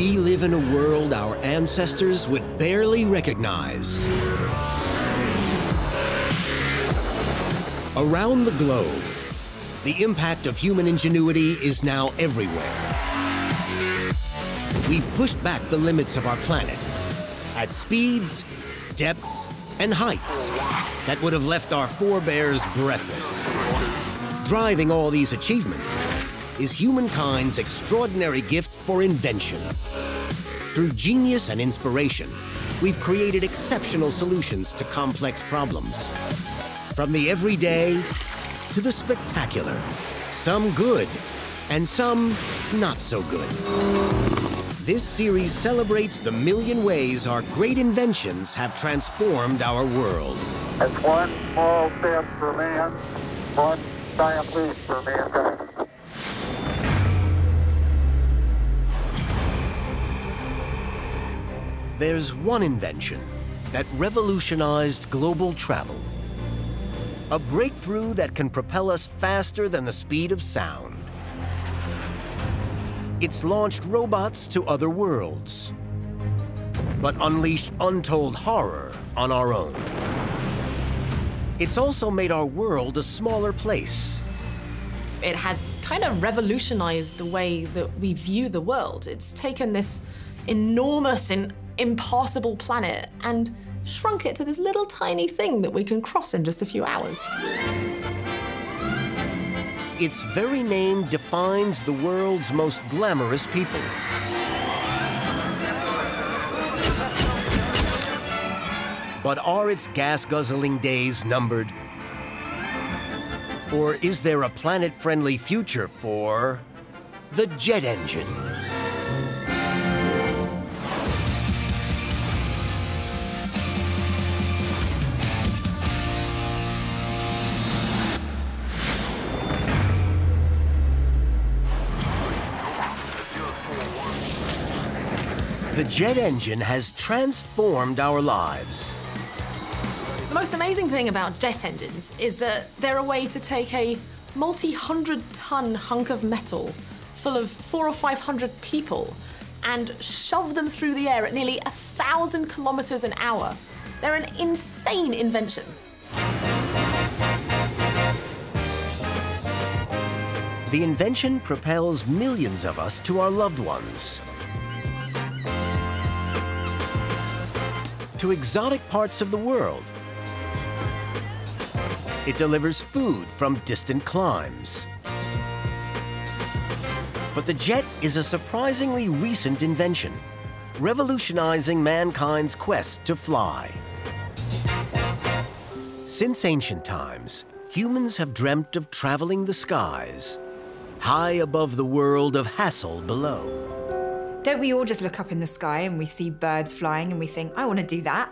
We live in a world our ancestors would barely recognize. Around the globe, the impact of human ingenuity is now everywhere. We've pushed back the limits of our planet at speeds, depths, and heights that would have left our forebears breathless. Driving all these achievements is humankind's extraordinary gift for invention. Through genius and inspiration, we've created exceptional solutions to complex problems. From the everyday to the spectacular, some good and some not so good. This series celebrates the million ways our great inventions have transformed our world. It's one small step for man, one giant leap for mankind. There's one invention that revolutionized global travel. A breakthrough that can propel us faster than the speed of sound. It's launched robots to other worlds, but unleashed untold horror on our own. It's also made our world a smaller place. It has kind of revolutionized the way that we view the world. It's taken this enormous and impassable planet and shrunk it to this little tiny thing that we can cross in just a few hours. Its very name defines the world's most glamorous people. But are its gas-guzzling days numbered? Or is there a planet-friendly future for the jet engine? The jet engine has transformed our lives. The most amazing thing about jet engines is that they're a way to take a multi-hundred-ton hunk of metal full of 400 or 500 people and shove them through the air at nearly 1,000 kilometers an hour. They're an insane invention. The invention propels millions of us to our loved ones, to exotic parts of the world. It delivers food from distant climes. But the jet is a surprisingly recent invention, revolutionizing mankind's quest to fly. Since ancient times, humans have dreamt of traveling the skies, high above the world of hassle below. Don't we all just look up in the sky and we see birds flying and we think, I want to do that?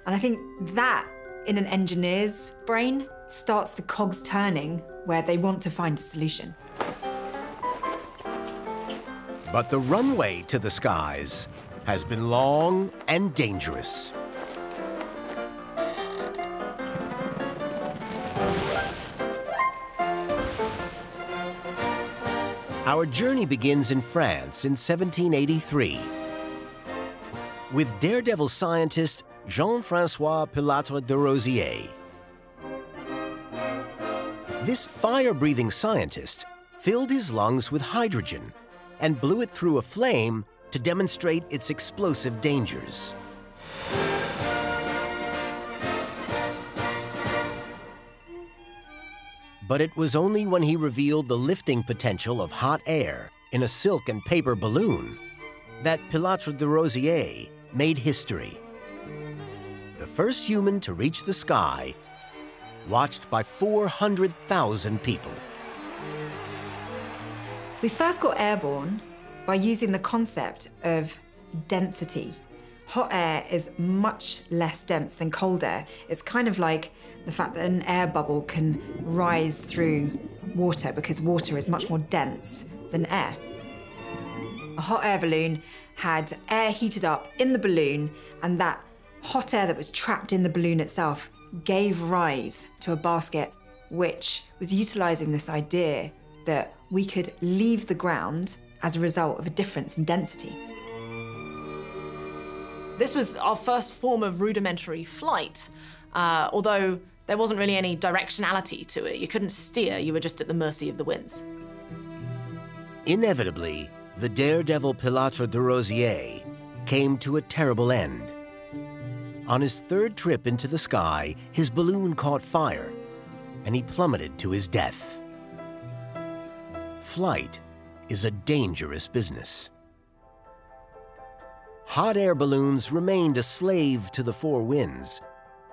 And I think that, in an engineer's brain, starts the cogs turning where they want to find a solution. But the runway to the skies has been long and dangerous. Our journey begins in France in 1783 with daredevil scientist Jean-François Pilatre de Rosier. This fire-breathing scientist filled his lungs with hydrogen and blew it through a flame to demonstrate its explosive dangers. But it was only when he revealed the lifting potential of hot air in a silk and paper balloon that Pilatre de Rosier made history. The first human to reach the sky, watched by 400,000 people. We first got airborne by using the concept of density. Hot air is much less dense than cold air. It's kind of like the fact that an air bubble can rise through water because water is much more dense than air. A hot air balloon had air heated up in the balloon, and that hot air that was trapped in the balloon itself gave rise to a basket which was utilising this idea that we could leave the ground as a result of a difference in density. This was our first form of rudimentary flight, although there wasn't really any directionality to it. You couldn't steer, you were just at the mercy of the winds. Inevitably, the daredevil Pilote de Rosier came to a terrible end. On his third trip into the sky, his balloon caught fire, and he plummeted to his death. Flight is a dangerous business. Hot air balloons remained a slave to the four winds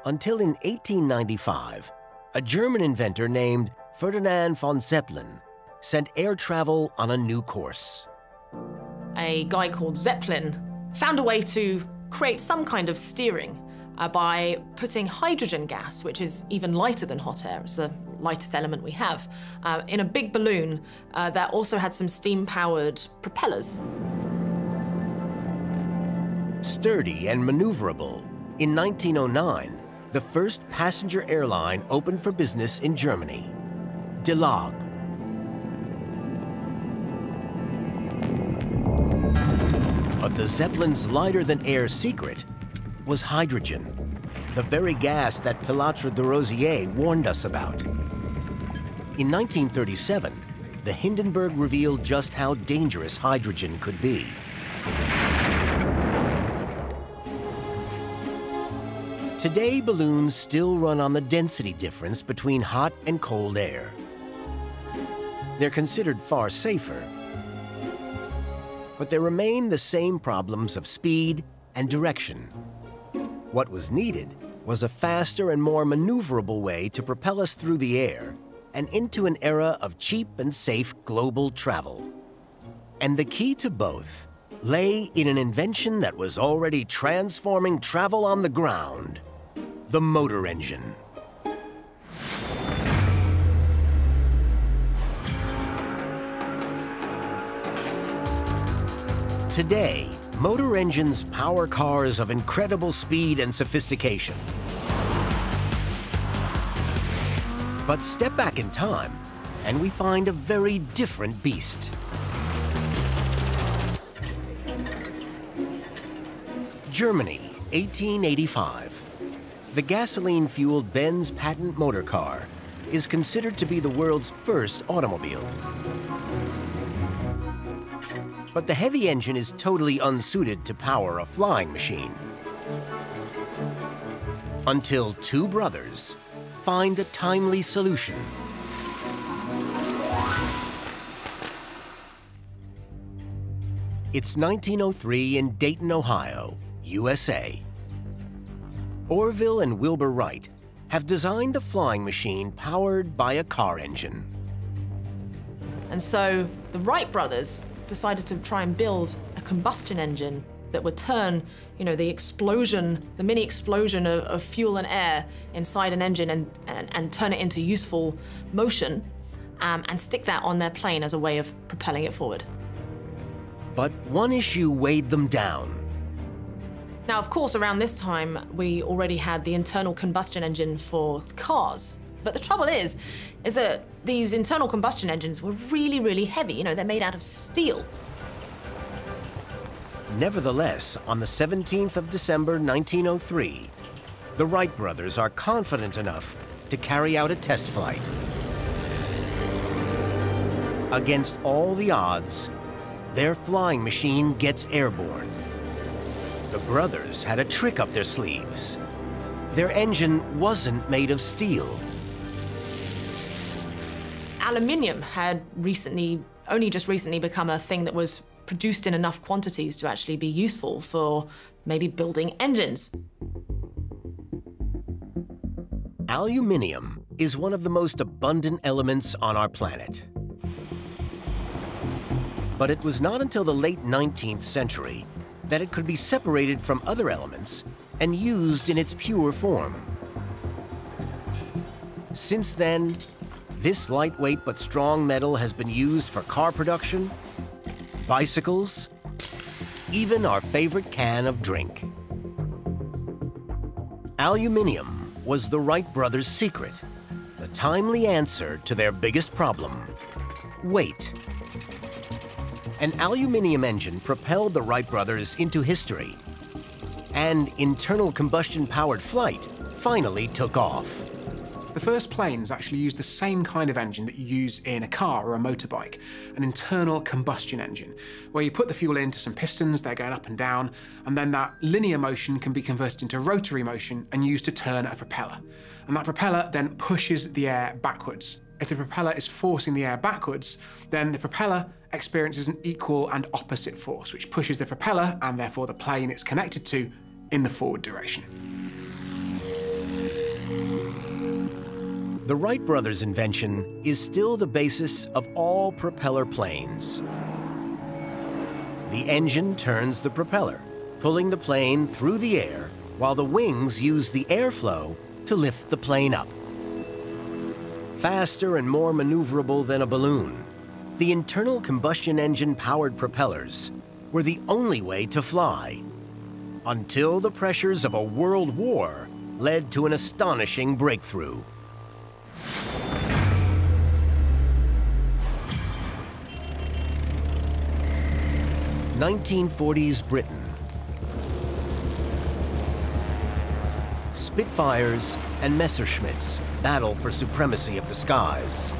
until in 1895, a German inventor named Ferdinand von Zeppelin sent air travel on a new course. A guy called Zeppelin found a way to create some kind of steering by putting hydrogen gas, which is even lighter than hot air, it's the lightest element we have, in a big balloon that also had some steam-powered propellers. Sturdy and maneuverable, in 1909, the first passenger airline opened for business in Germany, De Log. But the Zeppelin's lighter-than-air secret was hydrogen, the very gas that Pilote de Rosier warned us about. In 1937, the Hindenburg revealed just how dangerous hydrogen could be. Today, balloons still run on the density difference between hot and cold air. They're considered far safer, but there remain the same problems of speed and direction. What was needed was a faster and more maneuverable way to propel us through the air and into an era of cheap and safe global travel. And the key to both lay in an invention that was already transforming travel on the ground: the motor engine. Today, motor engines power cars of incredible speed and sophistication. But step back in time, and we find a very different beast. Germany, 1885. The gasoline-fueled Benz patent motor car is considered to be the world's first automobile. But the heavy engine is totally unsuited to power a flying machine. Until two brothers find a timely solution. It's 1903 in Dayton, Ohio, USA. Orville and Wilbur Wright have designed a flying machine powered by a car engine. And so the Wright brothers decided to try and build a combustion engine that would turn, the explosion, the mini explosion of fuel and air inside an engine and turn it into useful motion and stick that on their plane as a way of propelling it forward. But one issue weighed them down. Now, of course, around this time, we already had the internal combustion engine for cars. But the trouble is that these internal combustion engines were really, really heavy. They're made out of steel. Nevertheless, on the 17th of December, 1903, the Wright brothers are confident enough to carry out a test flight. Against all the odds, their flying machine gets airborne. The brothers had a trick up their sleeves. Their engine wasn't made of steel. Aluminium had only just recently become a thing that was produced in enough quantities to actually be useful for maybe building engines. Aluminium is one of the most abundant elements on our planet. But it was not until the late 19th century that it could be separated from other elements and used in its pure form. Since then, this lightweight but strong metal has been used for car production, bicycles, even our favorite can of drink. Aluminium was the Wright brothers' secret, the timely answer to their biggest problem: weight. An aluminium engine propelled the Wright brothers into history. and internal combustion-powered flight finally took off. The first planes actually used the same kind of engine that you use in a car or a motorbike, an internal combustion engine, where you put the fuel into some pistons, they're going up and down, and then that linear motion can be converted into rotary motion and used to turn a propeller. And that propeller then pushes the air backwards. If the propeller is forcing the air backwards, then the propeller experiences an equal and opposite force, which pushes the propeller, and therefore the plane it's connected to, in the forward direction. The Wright brothers' invention is still the basis of all propeller planes. The engine turns the propeller, pulling the plane through the air, while the wings use the airflow to lift the plane up. Faster and more maneuverable than a balloon, the internal combustion engine-powered propellers were the only way to fly, until the pressures of a world war led to an astonishing breakthrough. 1940s Britain. Spitfires and Messerschmitts battle for supremacy of the skies.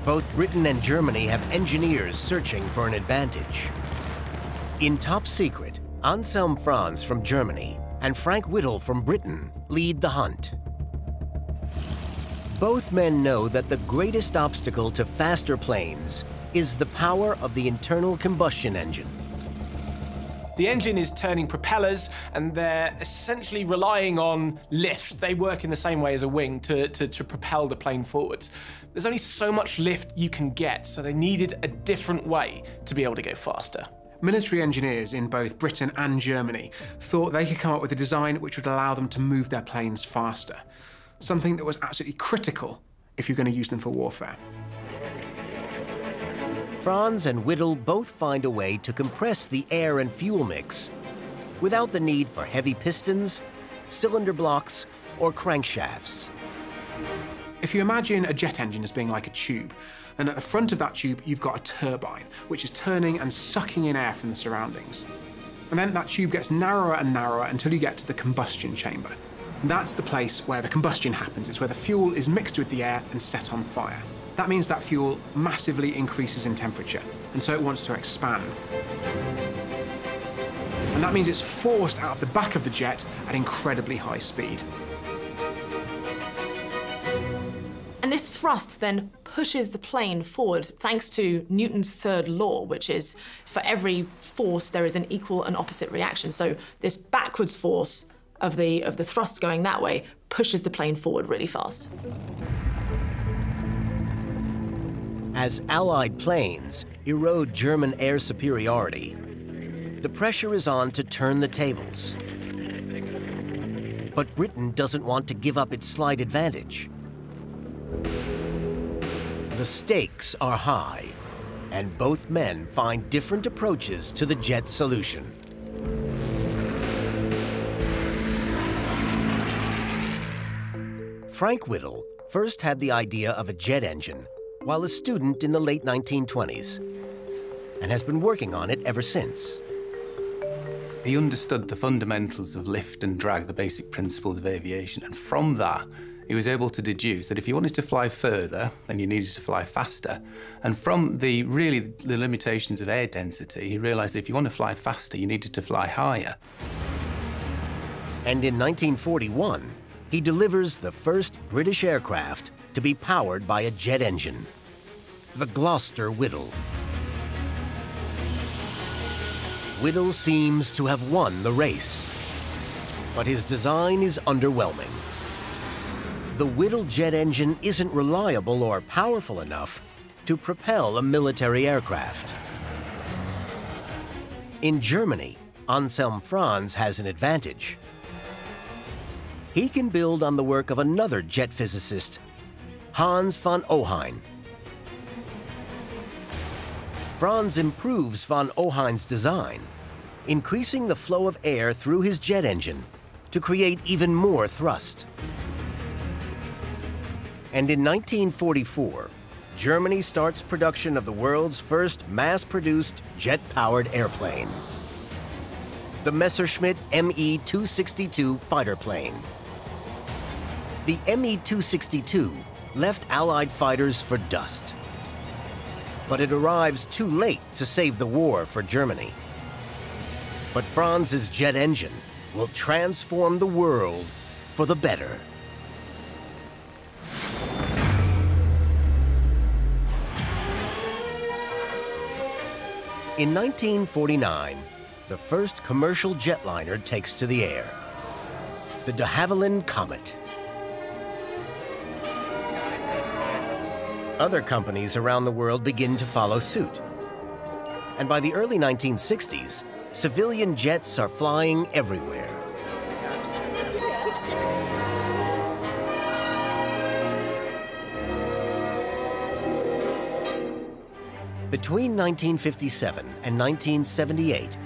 Both Britain and Germany have engineers searching for an advantage. In top secret, Anselm Franz from Germany and Frank Whittle from Britain lead the hunt. Both men know that the greatest obstacle to faster planes is the power of the internal combustion engine. The engine is turning propellers, and they're essentially relying on lift. They work in the same way as a wing to propel the plane forwards. There's only so much lift you can get, so they needed a different way to be able to go faster. Military engineers in both Britain and Germany thought they could come up with a design which would allow them to move their planes faster, something that was absolutely critical if you're going to use them for warfare. Franz and Whittle both find a way to compress the air and fuel mix without the need for heavy pistons, cylinder blocks, or crankshafts. If you imagine a jet engine as being like a tube, then at the front of that tube you've got a turbine, which is turning and sucking in air from the surroundings. And then that tube gets narrower and narrower until you get to the combustion chamber. And that's the place where the combustion happens. It's where the fuel is mixed with the air and set on fire. That means that fuel massively increases in temperature, and so it wants to expand. And that means it's forced out of the back of the jet at incredibly high speed. And this thrust then pushes the plane forward thanks to Newton's third law, which is for every force there is an equal and opposite reaction. So this backwards force of the thrust going that way pushes the plane forward really fast. As Allied planes erode German air superiority, the pressure is on to turn the tables. But Britain doesn't want to give up its slight advantage. The stakes are high, and both men find different approaches to the jet solution. Frank Whittle first had the idea of a jet engine while a student in the late 1920s, and has been working on it ever since. He understood the fundamentals of lift and drag, the basic principles of aviation, and from that, he was able to deduce that if you wanted to fly further, then you needed to fly faster. And from the limitations of air density, he realized that if you want to fly faster, you needed to fly higher. And in 1941, he delivers the first British aircraft to be powered by a jet engine, the Gloucester Whittle. Whittle seems to have won the race, but his design is underwhelming. The Whittle jet engine isn't reliable or powerful enough to propel a military aircraft. In Germany, Anselm Franz has an advantage. He can build on the work of another jet physicist, Hans von Ohain. Franz improves von Ohain's design, increasing the flow of air through his jet engine to create even more thrust. And in 1944, Germany starts production of the world's first mass-produced jet-powered airplane. the Messerschmitt Me-262 fighter plane. The Me-262 left Allied fighters for dust. But it arrives too late to save the war for Germany. But Franz's jet engine will transform the world for the better. In 1949, the first commercial jetliner takes to the air, the de Havilland Comet. Other companies around the world begin to follow suit. And by the early 1960s, civilian jets are flying everywhere. Between 1957 and 1978,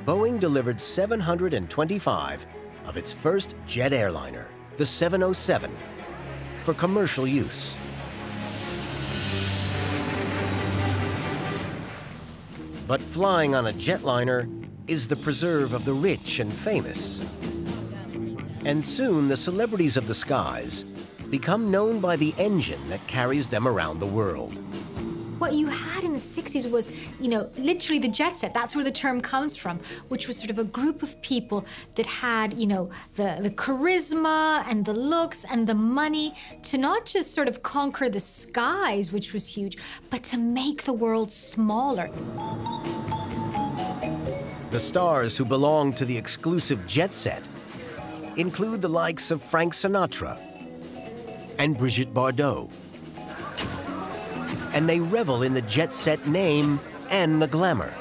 Boeing delivered 725 of its first jet airliner, the 707, for commercial use. But flying on a jetliner is the preserve of the rich and famous. And soon the celebrities of the skies become known by the engine that carries them around the world. What you had in the 60s was, literally the jet set. That's where the term comes from, which was sort of a group of people that had, the charisma and the looks and the money to not just sort of conquer the skies, which was huge, but to make the world smaller. The stars who belong to the exclusive jet set include the likes of Frank Sinatra and Brigitte Bardot. And they revel in the jet set name and the glamour.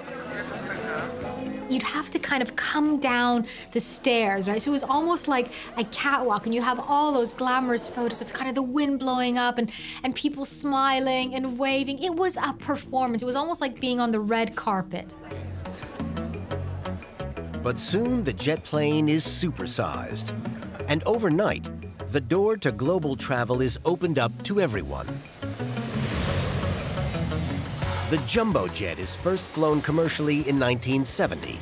You'd have to kind of come down the stairs, right? So it was almost like a catwalk, and you have all those glamorous photos of kind of the wind blowing up and people smiling and waving. It was a performance. It was almost like being on the red carpet. But soon the jet plane is supersized. And overnight, the door to global travel is opened up to everyone. The jumbo jet is first flown commercially in 1970.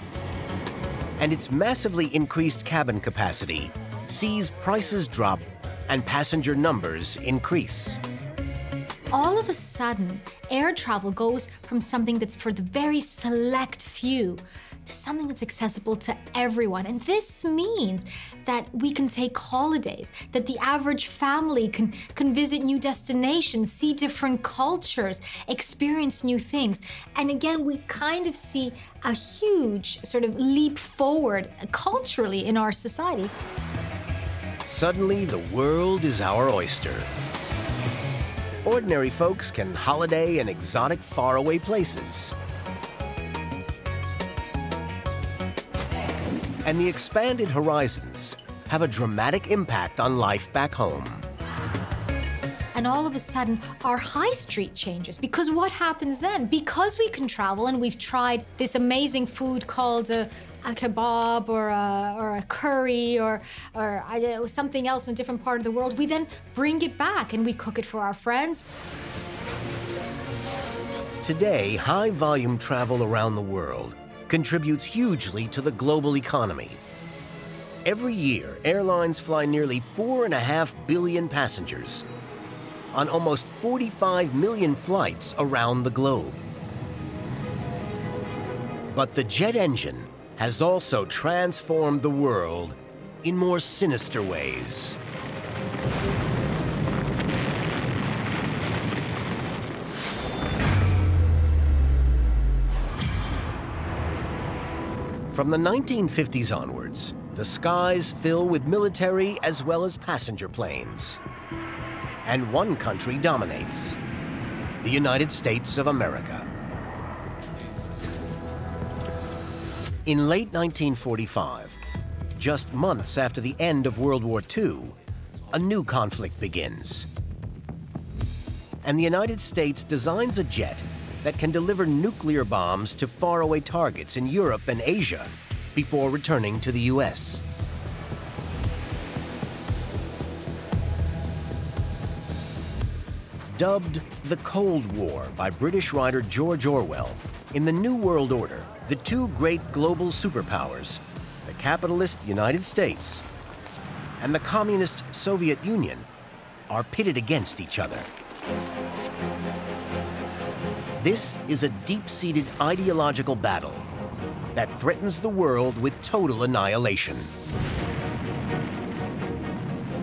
And its massively increased cabin capacity sees prices drop and passenger numbers increase. All of a sudden, air travel goes from something that's for the very select few to something that's accessible to everyone. And this means that we can take holidays, that the average family can visit new destinations, see different cultures, experience new things. And again, we kind of see a huge sort of leap forward culturally in our society. Suddenly, the world is our oyster. Ordinary folks can holiday in exotic, faraway places. And the expanded horizons have a dramatic impact on life back home. And all of a sudden, our high street changes. Because what happens then? Because we can travel and we've tried this amazing food called a kebab or a curry or something else in a different part of the world, we then bring it back and we cook it for our friends. Today, high-volume travel around the world contributes hugely to the global economy. Every year, airlines fly nearly 4.5 billion passengers on almost 45 million flights around the globe. But the jet engine has also transformed the world in more sinister ways. From the 1950s onwards, the skies fill with military as well as passenger planes. And one country dominates: the United States of America. In late 1945, just months after the end of World War II, a new conflict begins. And the United States designs a jet that can deliver nuclear bombs to faraway targets in Europe and Asia before returning to the US. Dubbed the Cold War by British writer George Orwell, in the New World Order, the two great global superpowers, the capitalist United States and the communist Soviet Union, are pitted against each other. This is a deep-seated ideological battle that threatens the world with total annihilation.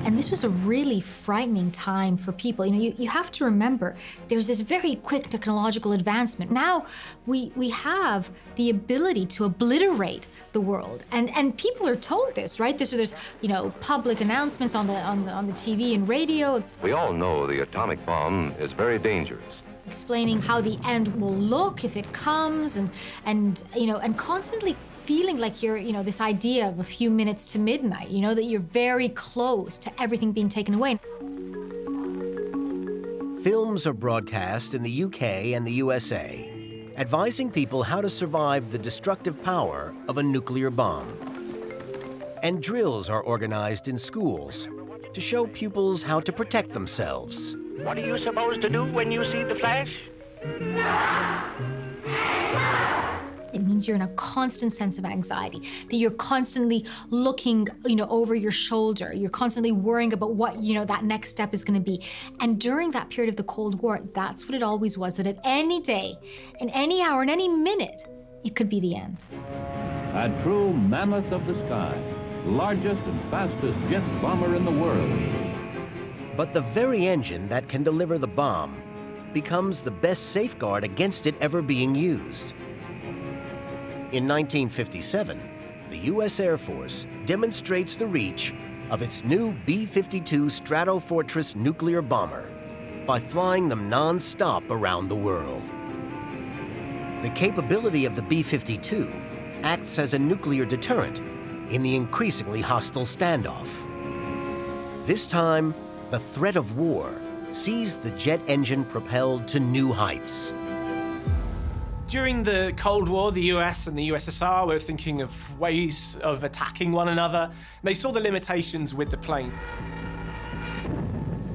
And this was a really frightening time for people. You know, you have to remember, there's this very quick technological advancement. Now we have the ability to obliterate the world, and people are told this, right? There's you know, public announcements on the TV and radio. We all know the atomic bomb is very dangerous. Explaining how the end will look if it comes, and you know, and constantly feeling like you're, you know, this idea of a few minutes to midnight, you know, that you're very close to everything being taken away. Films are broadcast in the UK and the USA, advising people how to survive the destructive power of a nuclear bomb. And drills are organized in schools to show pupils how to protect themselves. What are you supposed to do when you see the flash? It means you're in a constant sense of anxiety, that you're constantly looking, you know, over your shoulder. You're constantly worrying about what, you know, that next step is going to be. And during that period of the Cold War, that's what it always was, that at any day, in any hour, in any minute, it could be the end. A true mammoth of the sky, largest and fastest jet bomber in the world. But the very engine that can deliver the bomb becomes the best safeguard against it ever being used. In 1957, the U.S. Air Force demonstrates the reach of its new B-52 Stratofortress nuclear bomber by flying them non-stop around the world. The capability of the B-52 acts as a nuclear deterrent in the increasingly hostile standoff. This time, the threat of war sees the jet engine propelled to new heights. During the Cold War, the US and the USSR were thinking of ways of attacking one another. They saw the limitations with the plane.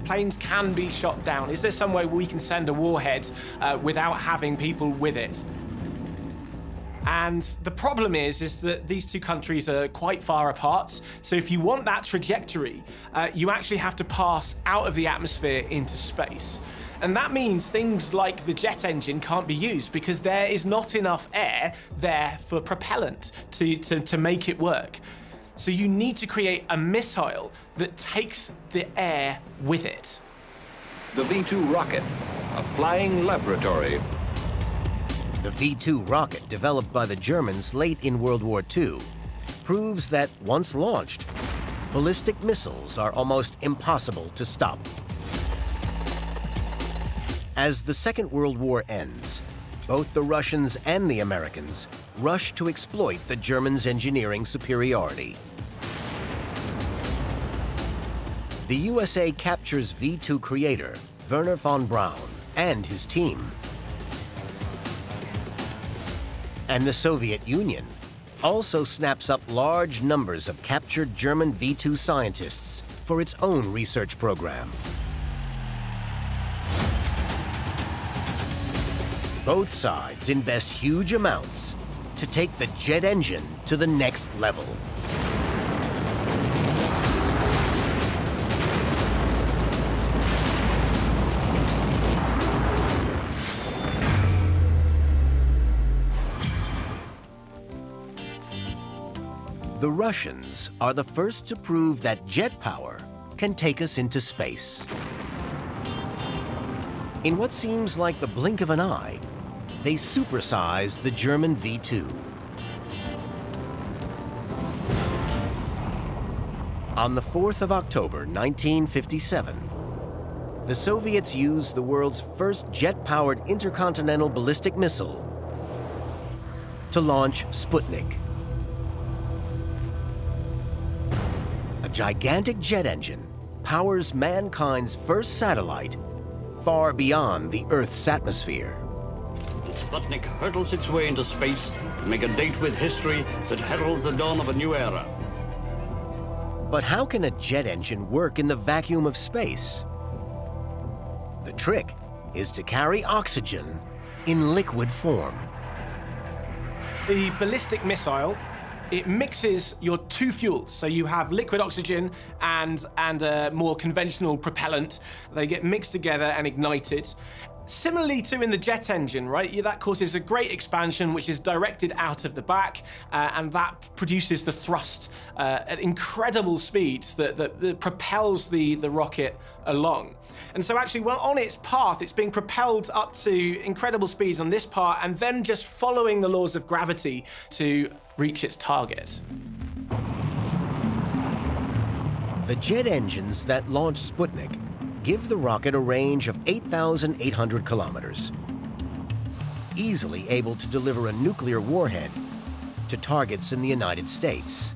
Planes can be shot down. Is there some way we can send a warhead without having people with it? And the problem is that these two countries are quite far apart. So if you want that trajectory, you actually have to pass out of the atmosphere into space. And that means things like the jet engine can't be used because there is not enough air there for propellant to make it work. So you need to create a missile that takes the air with it. The V-2 rocket, a flying laboratory. The V-2 rocket, developed by the Germans late in World War II, proves that once launched, ballistic missiles are almost impossible to stop. As the Second World War ends, both the Russians and the Americans rush to exploit the Germans' engineering superiority. The USA captures V-2 creator Wernher von Braun and his team. And the Soviet Union also snaps up large numbers of captured German V-2 scientists for its own research program. Both sides invest huge amounts to take the jet engine to the next level. The Russians are the first to prove that jet power can take us into space. In what seems like the blink of an eye, they supersize the German V-2. On the 4th of October, 1957, the Soviets used the world's first jet-powered intercontinental ballistic missile to launch Sputnik. A gigantic jet engine powers mankind's first satellite far beyond the Earth's atmosphere. Sputnik hurtles its way into space to make a date with history that heralds the dawn of a new era. But how can a jet engine work in the vacuum of space? The trick is to carry oxygen in liquid form. The ballistic missile, it mixes your two fuels. So you have liquid oxygen and a more conventional propellant. They get mixed together and ignited. Similarly to in the jet engine, right? That causes a great expansion, which is directed out of the back, and that produces the thrust at incredible speeds that propels the rocket along. And so actually, well, on its path, it's being propelled up to incredible speeds on this part, and then just following the laws of gravity to reach its target. The jet engines that launched Sputnik give the rocket a range of 8,800 kilometers, easily able to deliver a nuclear warhead to targets in the United States.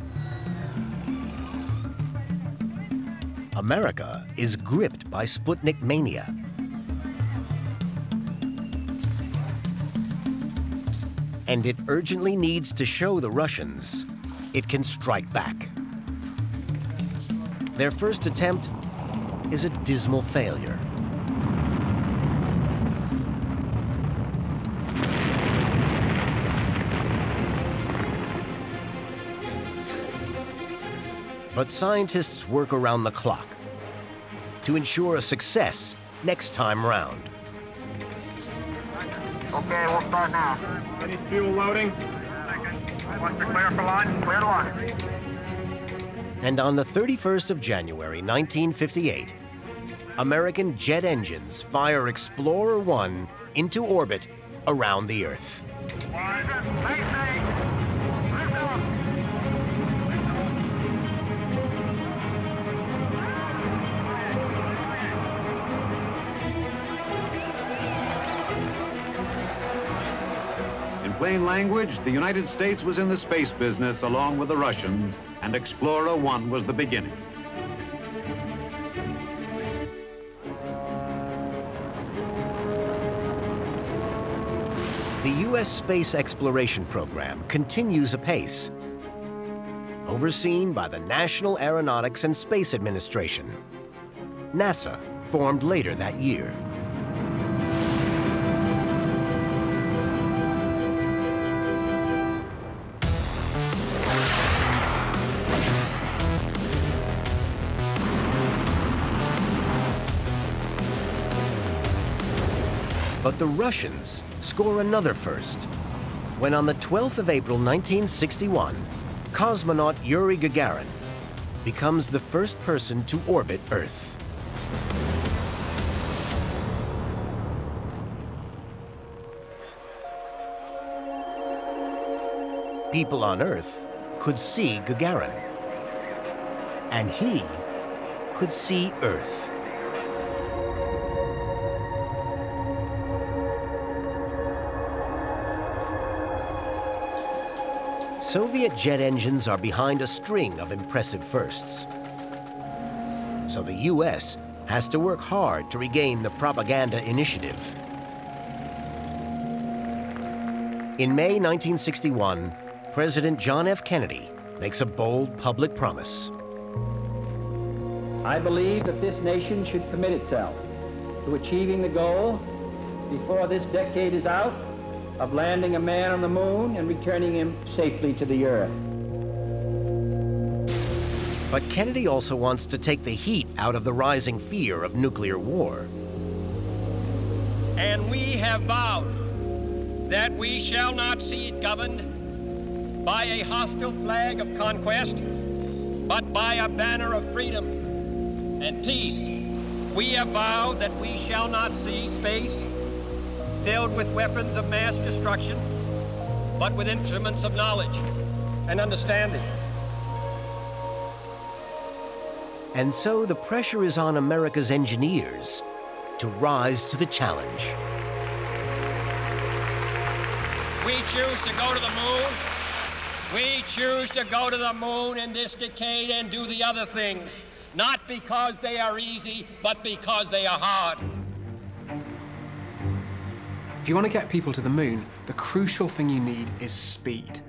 America is gripped by Sputnik mania. And it urgently needs to show the Russians it can strike back. Their first attempt is a dismal failure. But scientists work around the clock to ensure a success next time round. Okay, we'll start now. Any fuel loading? Once you're clear for launch, clear to launch. And on the 31st of January, 1958, American jet engines fire Explorer 1 into orbit around the Earth. In plain language, the United States was in the space business along with the Russians, and Explorer 1 was the beginning. The U.S. space exploration program continues apace, overseen by the National Aeronautics and Space Administration, NASA, formed later that year. But the Russians score another first, when on the 12th of April 1961, cosmonaut Yuri Gagarin becomes the first person to orbit Earth. People on Earth could see Gagarin, and he could see Earth. Soviet jet engines are behind a string of impressive firsts. So the U.S. has to work hard to regain the propaganda initiative. In May 1961, President John F. Kennedy makes a bold public promise. I believe that this nation should commit itself to achieving the goal, before this decade is out, of landing a man on the moon and returning him safely to the Earth. But Kennedy also wants to take the heat out of the rising fear of nuclear war. And we have vowed that we shall not see it governed by a hostile flag of conquest, but by a banner of freedom and peace. We have vowed that we shall not see space filled with weapons of mass destruction, but with instruments of knowledge and understanding. And so the pressure is on America's engineers to rise to the challenge. We choose to go to the moon. We choose to go to the moon in this decade and do the other things, not because they are easy, but because they are hard. If you want to get people to the moon, the crucial thing you need is speed.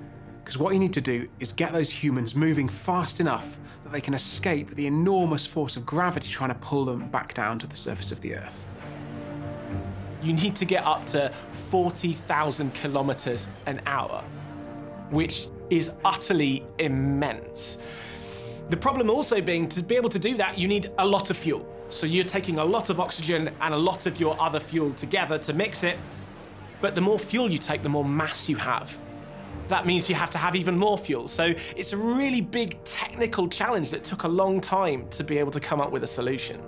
Because what you need to do is get those humans moving fast enough that they can escape the enormous force of gravity trying to pull them back down to the surface of the Earth. you need to get up to 40,000 kilometers an hour, which is utterly immense. The problem also being, to be able to do that, you need a lot of fuel. So you're taking a lot of oxygen and a lot of your other fuel together to mix it, but the more fuel you take, the more mass you have. That means you have to have even more fuel. So it's a really big technical challenge that took a long time to be able to come up with a solution.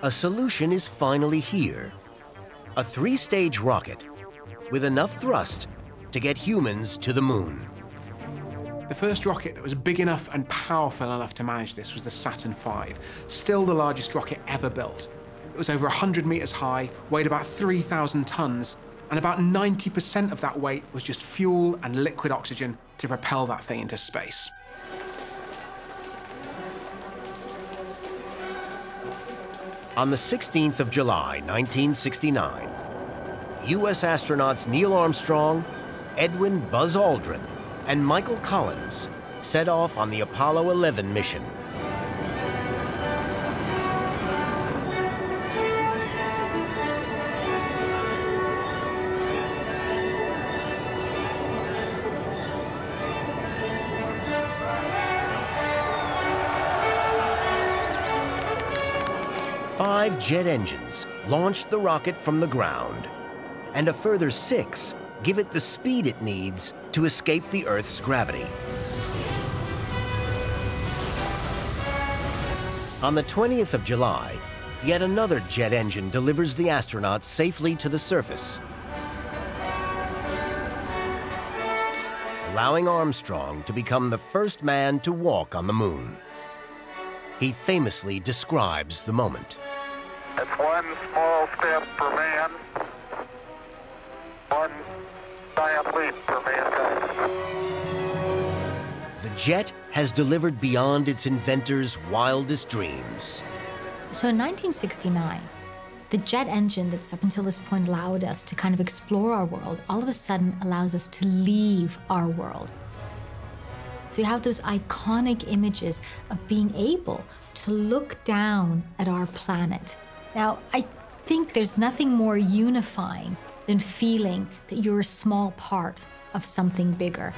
A solution is finally here. A 3-stage rocket with enough thrust to get humans to the moon. The first rocket that was big enough and powerful enough to manage this was the Saturn V, still the largest rocket ever built. It was over 100 meters high, weighed about 3,000 tons, and about 90% of that weight was just fuel and liquid oxygen to propel that thing into space. On the 16th of July, 1969, U.S. astronauts Neil Armstrong, Edwin Buzz Aldrin, and Michael Collins set off on the Apollo 11 mission. Five jet engines launched the rocket from the ground, and a further 6 give it the speed it needs to escape the Earth's gravity. On the 20th of July, yet another jet engine delivers the astronauts safely to the surface, allowing Armstrong to become the first man to walk on the moon. He famously describes the moment. It's one small step for man, one giant leap for mankind. The jet has delivered beyond its inventor's wildest dreams. So in 1969, the jet engine that's up until this point allowed us to kind of explore our world, all of a sudden allows us to leave our world. So we have those iconic images of being able to look down at our planet. Now, I think there's nothing more unifying than feeling that you're a small part of something bigger.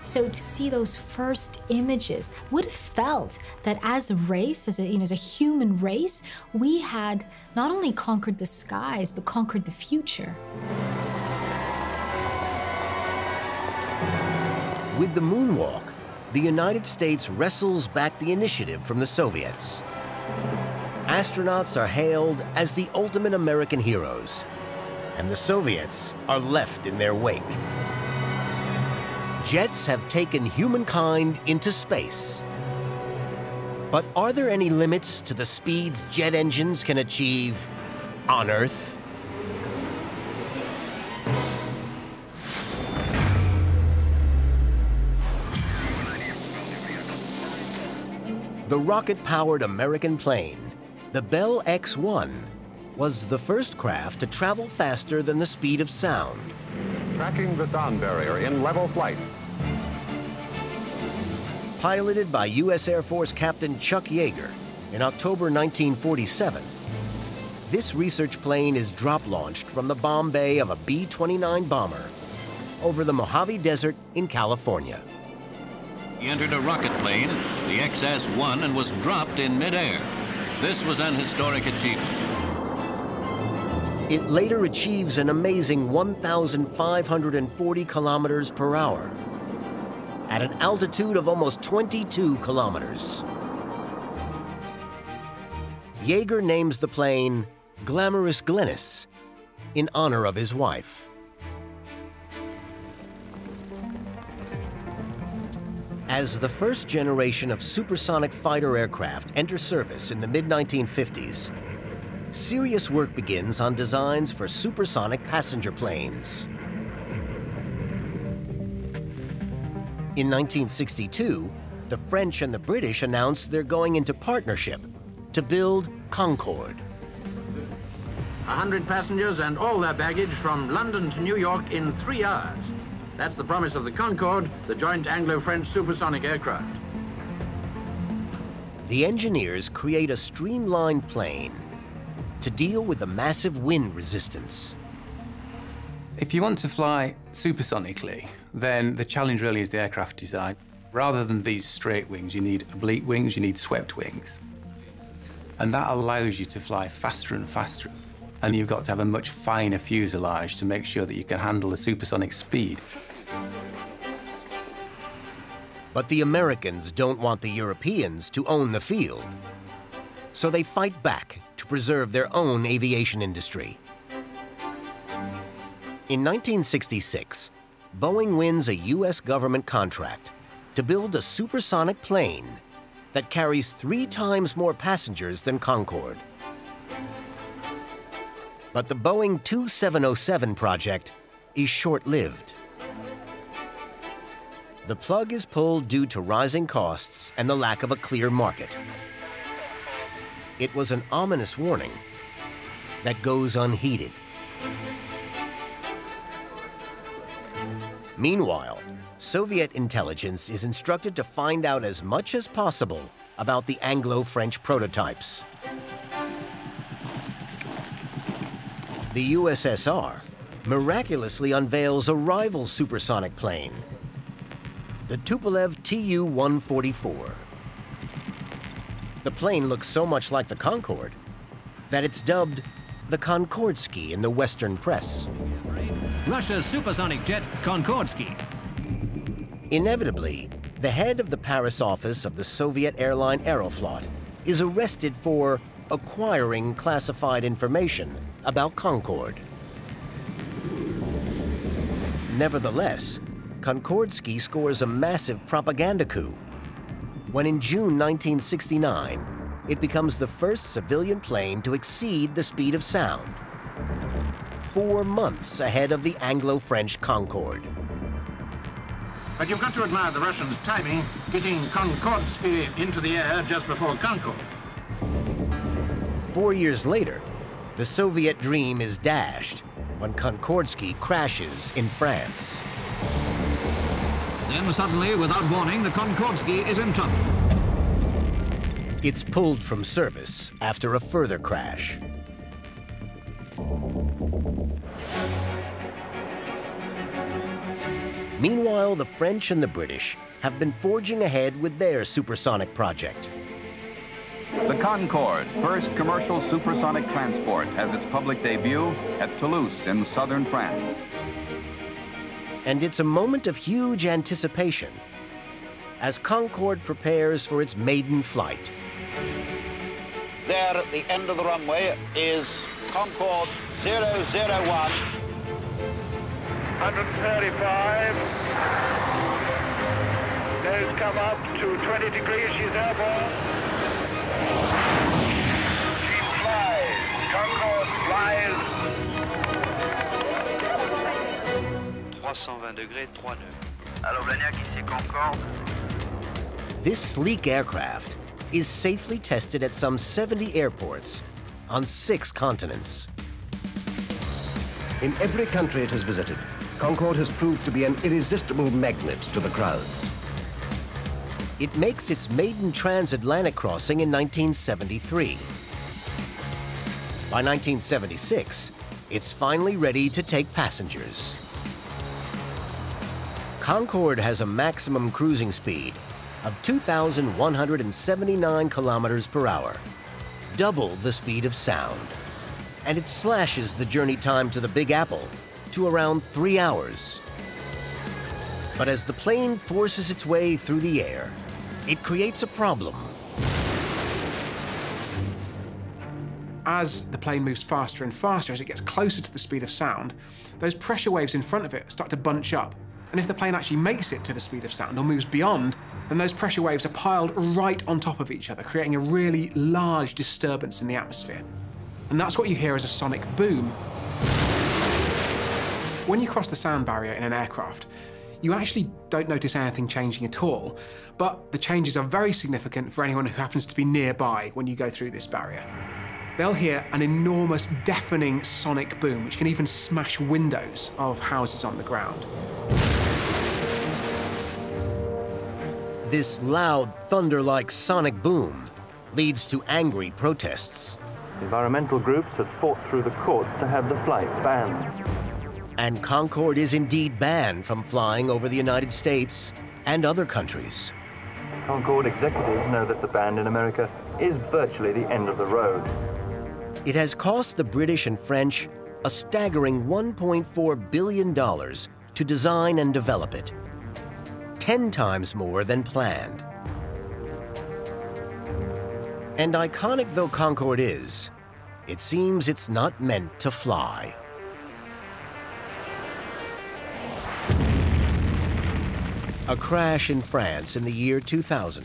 So to see those first images would have felt that as a race, as a human race, we had not only conquered the skies, but conquered the future. With the moonwalk, the United States wrestles back the initiative from the Soviets. Astronauts are hailed as the ultimate American heroes, and the Soviets are left in their wake. Jets have taken humankind into space. But are there any limits to the speeds jet engines can achieve on Earth? The rocket-powered American plane, the Bell X-1, was the first craft to travel faster than the speed of sound. Tracking the sound barrier in level flight. Piloted by U.S. Air Force Captain Chuck Yeager in October 1947, this research plane is drop-launched from the bomb bay of a B-29 bomber over the Mojave Desert in California. He entered a rocket plane, the XS-1, and was dropped in midair. This was an historic achievement. It later achieves an amazing 1,540 kilometers per hour at an altitude of almost 22 kilometers. Yeager names the plane Glamorous Glennis in honor of his wife. As the first generation of supersonic fighter aircraft enter service in the mid-1950s, serious work begins on designs for supersonic passenger planes. In 1962, the French and the British announced they're going into partnership to build Concorde. 100 passengers and all their baggage from London to New York in 3 hours. That's the promise of the Concorde, the joint Anglo-French supersonic aircraft. The engineers create a streamlined plane to deal with the massive wind resistance. If you want to fly supersonically, then the challenge really is the aircraft design. Rather than these straight wings, you need oblique wings, you need swept wings. And that allows you to fly faster and faster. And you've got to have a much finer fuselage to make sure that you can handle the supersonic speed. But the Americans don't want the Europeans to own the field. So they fight back to preserve their own aviation industry. In 1966, Boeing wins a US government contract to build a supersonic plane that carries 3 times more passengers than Concorde. But the Boeing 2707 project is short-lived. The plug is pulled due to rising costs and the lack of a clear market. It was an ominous warning that goes unheeded. Meanwhile, Soviet intelligence is instructed to find out as much as possible about the Anglo-French prototypes. The USSR miraculously unveils a rival supersonic plane, the Tupolev Tu-144. The plane looks so much like the Concorde that it's dubbed the Konkordsky in the Western press. Russia's supersonic jet, Konkordsky. Inevitably, the head of the Paris office of the Soviet airline Aeroflot is arrested for acquiring classified information about Concorde. Nevertheless, Konkordsky scores a massive propaganda coup when in June 1969, it becomes the first civilian plane to exceed the speed of sound, 4 months ahead of the Anglo-French Concorde. But you've got to admire the Russians' timing, getting Konkordsky into the air just before Concorde. 4 years later, the Soviet dream is dashed when Konkordsky crashes in France. Then suddenly, without warning, the Konkordsky is in trouble. It's pulled from service after a further crash. Meanwhile, the French and the British have been forging ahead with their supersonic project. The Concorde, first commercial supersonic transport, has its public debut at Toulouse in southern France. And it's a moment of huge anticipation as Concorde prepares for its maiden flight. There at the end of the runway is Concorde 001. 135. Nose come up to 20 degrees, she's airborne. She flies. Concorde flies. 320 degrees, 3 nœuds. Alors, Blagnac, ici Concorde. This sleek aircraft is safely tested at some 70 airports on 6 continents. In every country it has visited, Concorde has proved to be an irresistible magnet to the crowds. It makes its maiden transatlantic crossing in 1973. By 1976, it's finally ready to take passengers. Concorde has a maximum cruising speed of 2,179 kilometers per hour, double the speed of sound. And it slashes the journey time to the Big Apple to around 3 hours. But as the plane forces its way through the air, it creates a problem. As the plane moves faster and faster, as it gets closer to the speed of sound, those pressure waves in front of it start to bunch up. And if the plane actually makes it to the speed of sound or moves beyond, then those pressure waves are piled right on top of each other, creating a really large disturbance in the atmosphere. And that's what you hear as a sonic boom. When you cross the sound barrier in an aircraft, you actually don't notice anything changing at all, but the changes are very significant for anyone who happens to be nearby when you go through this barrier. They'll hear an enormous, deafening sonic boom, which can even smash windows of houses on the ground. This loud, thunder-like sonic boom leads to angry protests. Environmental groups had fought through the courts to have the flight banned. And Concorde is indeed banned from flying over the United States and other countries. Concorde executives know that the ban in America is virtually the end of the road. It has cost the British and French a staggering $1.4 billion to design and develop it, 10 times more than planned. And iconic though Concorde is, it seems it's not meant to fly. A crash in France in the year 2000,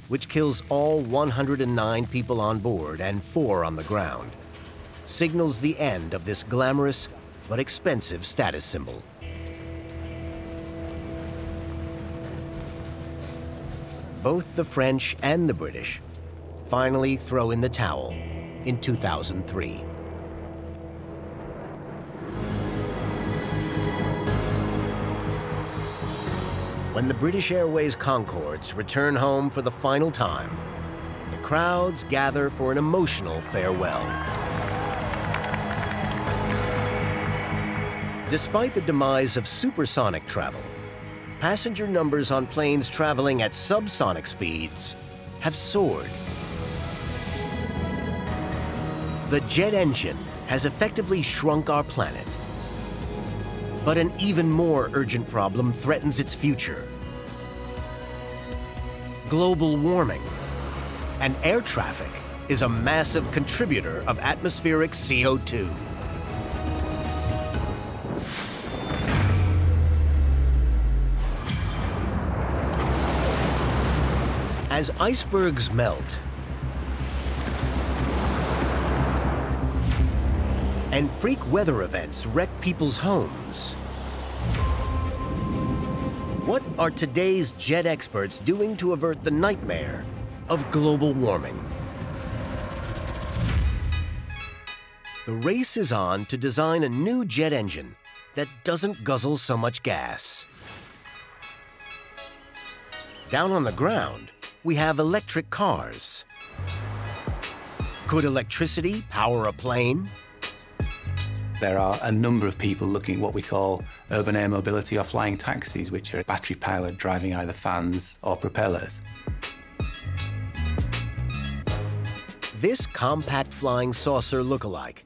which kills all 109 people on board and 4 on the ground, signals the end of this glamorous but expensive status symbol. Both the French and the British finally throw in the towel in 2003. When the British Airways Concordes return home for the final time, the crowds gather for an emotional farewell. Despite the demise of supersonic travel, passenger numbers on planes traveling at subsonic speeds have soared. The jet engine has effectively shrunk our planet. But an even more urgent problem threatens its future. Global warming. And air traffic is a massive contributor of atmospheric CO2. As icebergs melt and freak weather events wreck people's homes, what are today's jet experts doing to avert the nightmare of global warming? The race is on to design a new jet engine that doesn't guzzle so much gas. Down on the ground, we have electric cars. Could electricity power a plane? There are a number of people looking at what we call urban air mobility or flying taxis, which are battery-powered, driving either fans or propellers. This compact flying saucer lookalike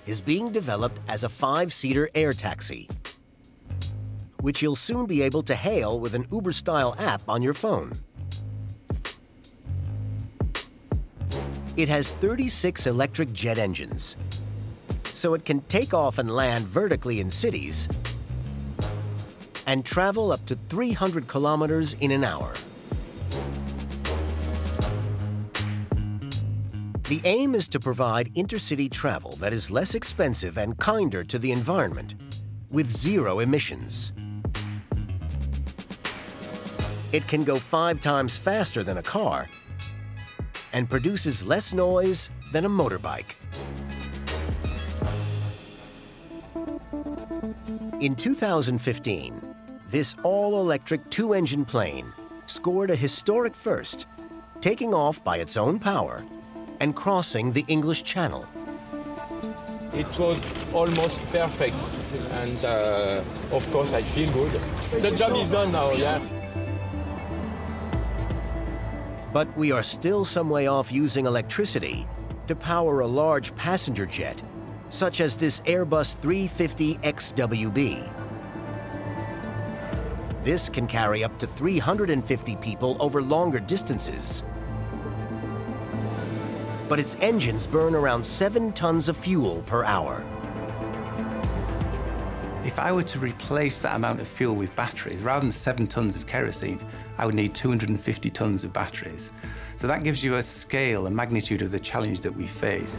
is being developed as a 5-seater air taxi, which you'll soon be able to hail with an Uber-style app on your phone. It has 36 electric jet engines, so it can take off and land vertically in cities and travel up to 300 kilometers in an hour. The aim is to provide intercity travel that is less expensive and kinder to the environment, with 0 emissions. It can go 5 times faster than a car and produces less noise than a motorbike. In 2015, this all-electric 2-engine plane scored a historic first, taking off by its own power and crossing the English Channel. It was almost perfect, and of course I feel good. The job is done now, yeah. But we are still some way off using electricity to power a large passenger jet, such as this Airbus 350 XWB. This can carry up to 350 people over longer distances. But its engines burn around 7 tons of fuel per hour. If I were to replace that amount of fuel with batteries, rather than 7 tons of kerosene, I would need 250 tons of batteries. So that gives you a scale, a magnitude of the challenge that we face.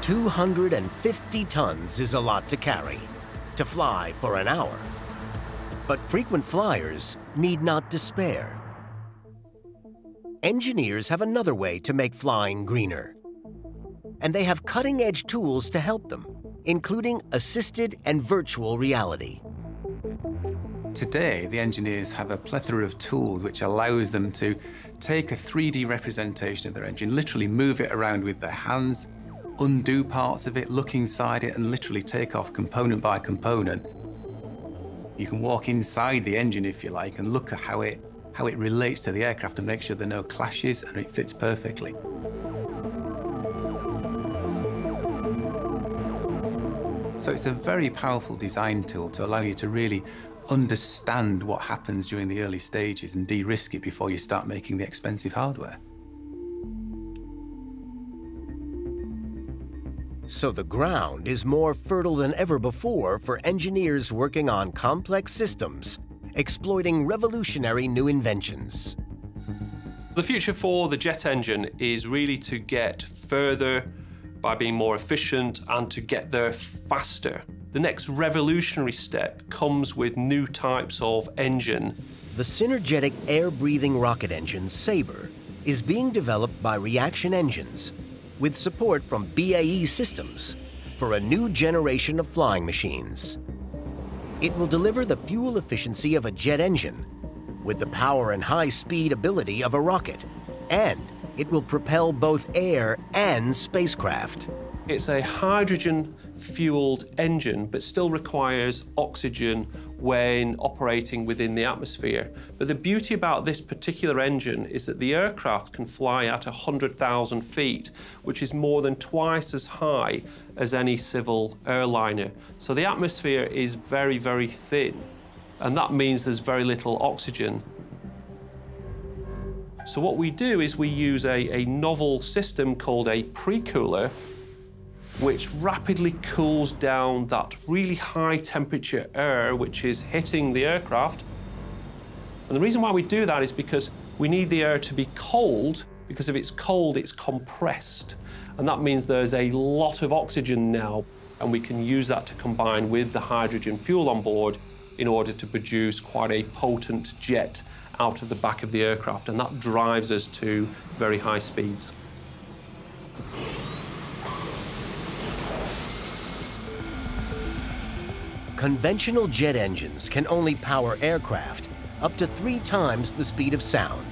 250 tons is a lot to carry, to fly for an hour. But frequent flyers need not despair. Engineers have another way to make flying greener. And they have cutting-edge tools to help them, including assisted and virtual reality. Today, the engineers have a plethora of tools which allows them to take a 3D representation of their engine, literally move it around with their hands, undo parts of it, look inside it, and literally take off component by component. You can walk inside the engine, if you like, and look at how it relates to the aircraft and make sure there are no clashes and it fits perfectly. So it's a very powerful design tool to allow you to really understand what happens during the early stages and de-risk it before you start making the expensive hardware. So the ground is more fertile than ever before for engineers working on complex systems, exploiting revolutionary new inventions. The future for the jet engine is really to get further by being more efficient and to get there faster. The next revolutionary step comes with new types of engine. The synergetic air-breathing rocket engine, Sabre, is being developed by Reaction Engines with support from BAE Systems for a new generation of flying machines. It will deliver the fuel efficiency of a jet engine with the power and high-speed ability of a rocket, and it will propel both air and spacecraft. It's a hydrogen-fueled engine, but still requires oxygen when operating within the atmosphere. But the beauty about this particular engine is that the aircraft can fly at 100,000 feet, which is more than twice as high as any civil airliner. So the atmosphere is very, very thin, and that means there's very little oxygen. So what we do is we use a novel system called a pre-cooler, which rapidly cools down that really high temperature air which is hitting the aircraft. And the reason why we do that is because we need the air to be cold, because if it's cold, it's compressed. And that means there's a lot of oxygen now, and we can use that to combine with the hydrogen fuel on board in order to produce quite a potent jet out of the back of the aircraft, and that drives us to very high speeds. Conventional jet engines can only power aircraft up to 3 times the speed of sound,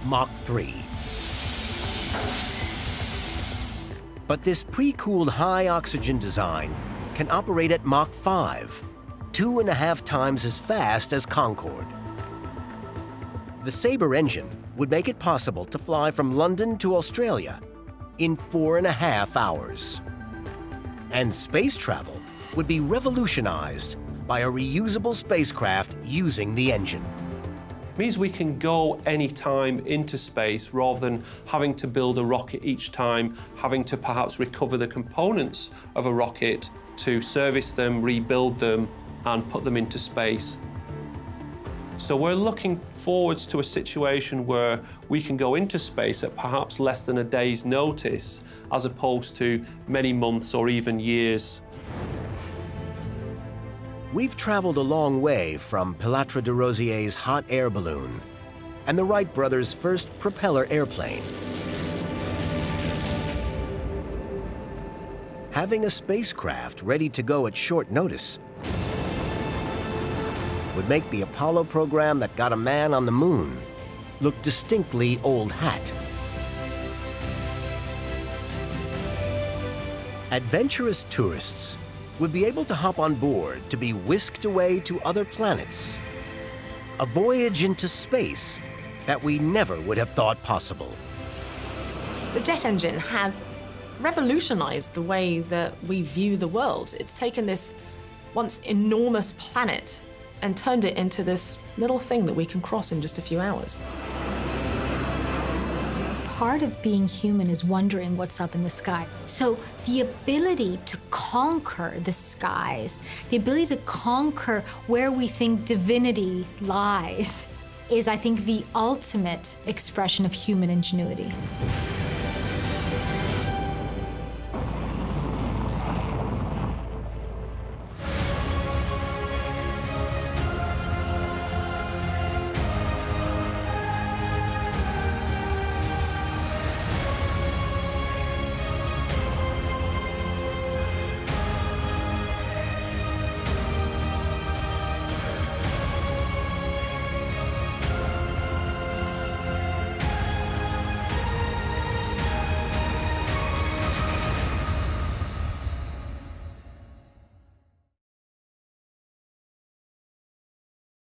Mach 3. But this pre-cooled high-oxygen design can operate at Mach 5, 2.5 times as fast as Concorde. The Sabre engine would make it possible to fly from London to Australia in 4.5 hours. And space travel would be revolutionized by a reusable spacecraft using the engine. It means we can go anytime into space rather than having to build a rocket each time, having to perhaps recover the components of a rocket to service them, rebuild them, and put them into space. So we're looking forwards to a situation where we can go into space at perhaps less than a day's notice, as opposed to many months or even years. We've traveled a long way from Pilatre de Rosier's hot air balloon and the Wright brothers' first propeller airplane. Having a spacecraft ready to go at short notice would make the Apollo program that got a man on the moon look distinctly old hat. Adventurous tourists would be able to hop on board to be whisked away to other planets. A voyage into space that we never would have thought possible. The jet engine has revolutionized the way that we view the world. It's taken this once enormous planet and turned it into this little thing that we can cross in just a few hours. Part of being human is wondering what's up in the sky. So the ability to conquer the skies, the ability to conquer where we think divinity lies, is, I think, the ultimate expression of human ingenuity.